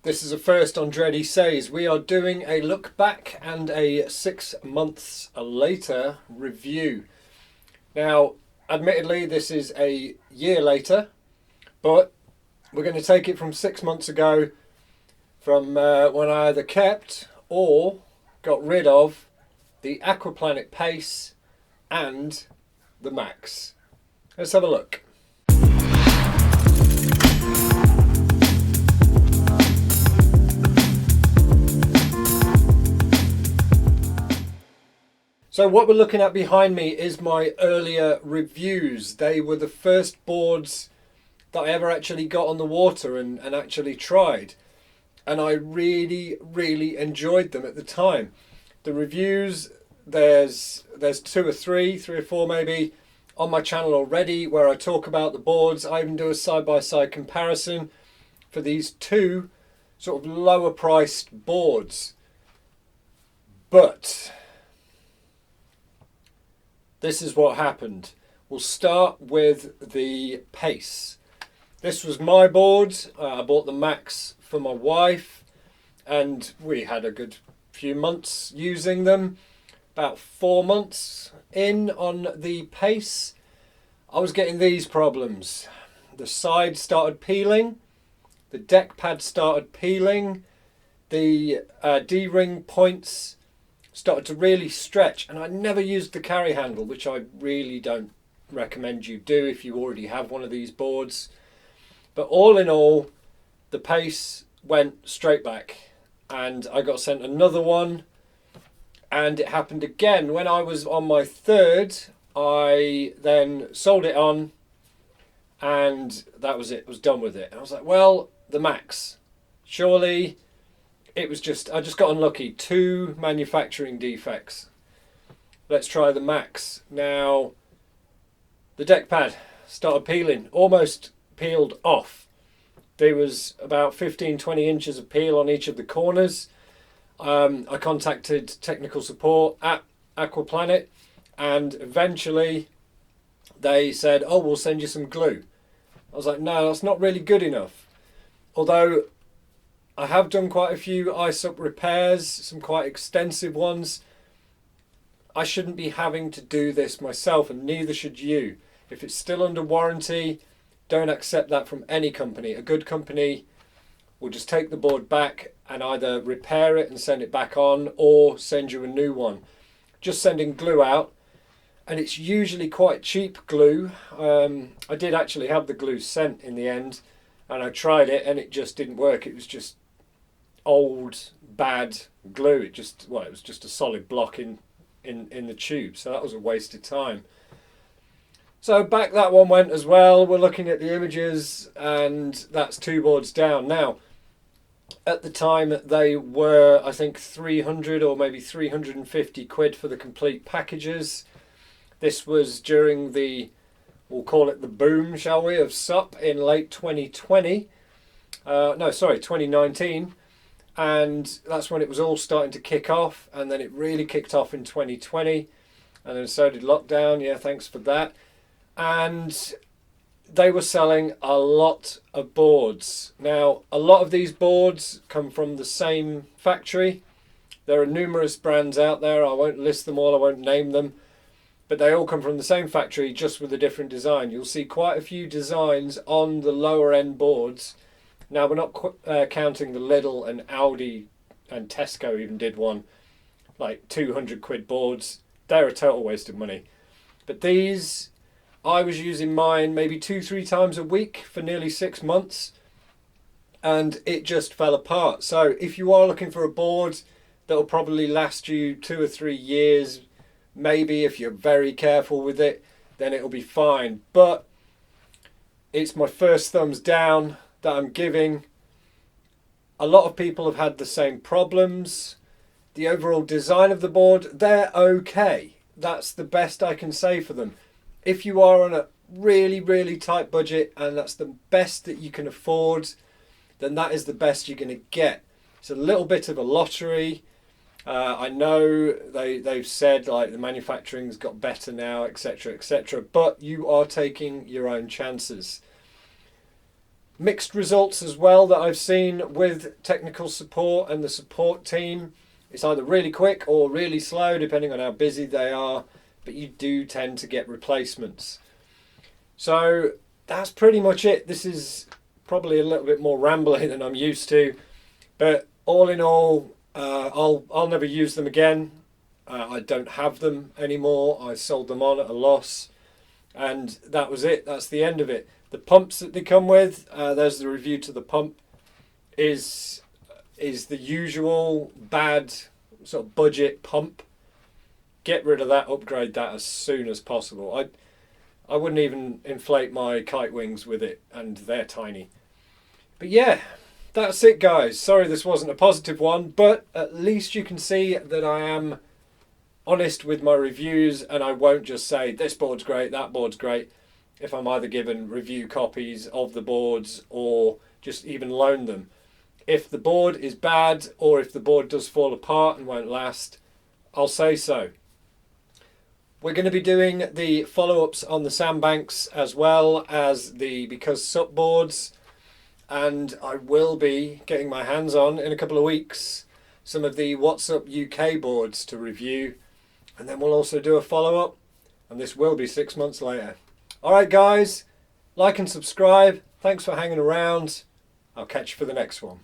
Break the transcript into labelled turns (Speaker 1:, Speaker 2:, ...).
Speaker 1: This is a first on Dreadysays. We are doing a look back and a 6 months later review. Now, admittedly, this is a year later, but we're going to take it from 6 months ago, from when I either kept or got rid of the Aquaplanet Pace and the Max. Let's have a look. So what we're looking at behind me is my earlier reviews. They were the first boards that I ever actually got on the water and actually tried. And I really enjoyed them at the time. The reviews, there's two or three or four maybe, on my channel already where I talk about the boards. I even do a side-by-side comparison for these two sort of lower priced boards. But this is what happened. We'll start with the Pace. This was my board. I bought the Max for my wife and we had a good few months using them. About 4 months in on the Pace, I was getting these problems. The side started peeling, the deck pad started peeling, the D-ring points started to really stretch, and I never used the carry handle, which I really don't recommend you do if you already have one of these boards. But all in all, the Pace went straight back and I got sent another one, and it happened again when I was on my third. I then sold it on and that was it. I was done with it. And I was like, well, the Max, surely it was just, I just got unlucky. 2 manufacturing defects. Let's try the Max. Now, the deck pad started peeling, almost peeled off. There was about 15-20 inches of peel on each of the corners. I contacted technical support at Aquaplanet and eventually they said, oh, we'll send you some glue. I was like, no, that's not really good enough. Although I have done quite a few ice-up repairs, some quite extensive ones. I shouldn't be having to do this myself, and neither should you. If it's still under warranty, don't accept that from any company. A good company will just take the board back and either repair it and send it back on or send you a new one. Just sending glue out, and it's usually quite cheap glue. I did actually have the glue sent in the end, and I tried it and it just didn't work. It was just old bad glue. It was just a solid block in the tube, so that was a waste of time. So back that one went as well. We're looking at the images and that's 2 boards down. Now at the time they were, I think, 300 or maybe 350 quid for the complete packages. This was during the, we'll call it the boom, shall we, of SUP in late 2020. 2019. And that's when it was all starting to kick off, and then it really kicked off in 2020, and then so did lockdown. Yeah, thanks for that. And they were selling a lot of boards. Now, a lot of these boards come from the same factory. There are numerous brands out there. I won't list them all, I won't name them, but they all come from the same factory, just with a different design. You'll see quite a few designs on the lower end boards. Now, we're not counting the Lidl and Audi, and Tesco even did one, like 200 quid boards. They're a total waste of money. But these, I was using mine maybe 2-3 times a week for nearly 6 months, and it just fell apart. So if you are looking for a board that will probably last you 2 or 3 years, maybe if you're very careful with it, then it'll be fine. But it's my first thumbs down that I'm giving. A lot of people have had the same problems. The overall design of the board, they're okay. That's the best I can say for them. If you are on a really tight budget and that's the best that you can afford, then that is the best you're going to get. It's a little bit of a lottery. I know they've said like the manufacturing's got better now, etc., but you are taking your own chances. Mixed results as well that I've seen with technical support and the support team. It's either really quick or really slow depending on how busy they are, but you do tend to get replacements. So that's pretty much it. This is probably a little bit more rambling than I'm used to, but all in all, I'll never use them again. I don't have them anymore. I sold them on at a loss, and that was it. That's the end of it. The pumps that they come with, there's the review to the pump, is the usual bad sort of budget pump. Get rid of that, upgrade that as soon as possible. I wouldn't even inflate my kite wings with it, and they're tiny. But yeah, that's it guys. Sorry this wasn't a positive one, but at least you can see that I am honest with my reviews, and I won't just say this board's great, that board's great, if I'm either given review copies of the boards or just even loan them. If the board is bad, or if the board does fall apart and won't last, I'll say so. We're going to be doing the follow-ups on the sandbanks as well as the Because Sup boards, and I will be getting my hands on, in a couple of weeks, some of the What's Up UK boards to review, and then we'll also do a follow-up, and this will be 6 months later. Alright guys, like and subscribe, thanks for hanging around, I'll catch you for the next one.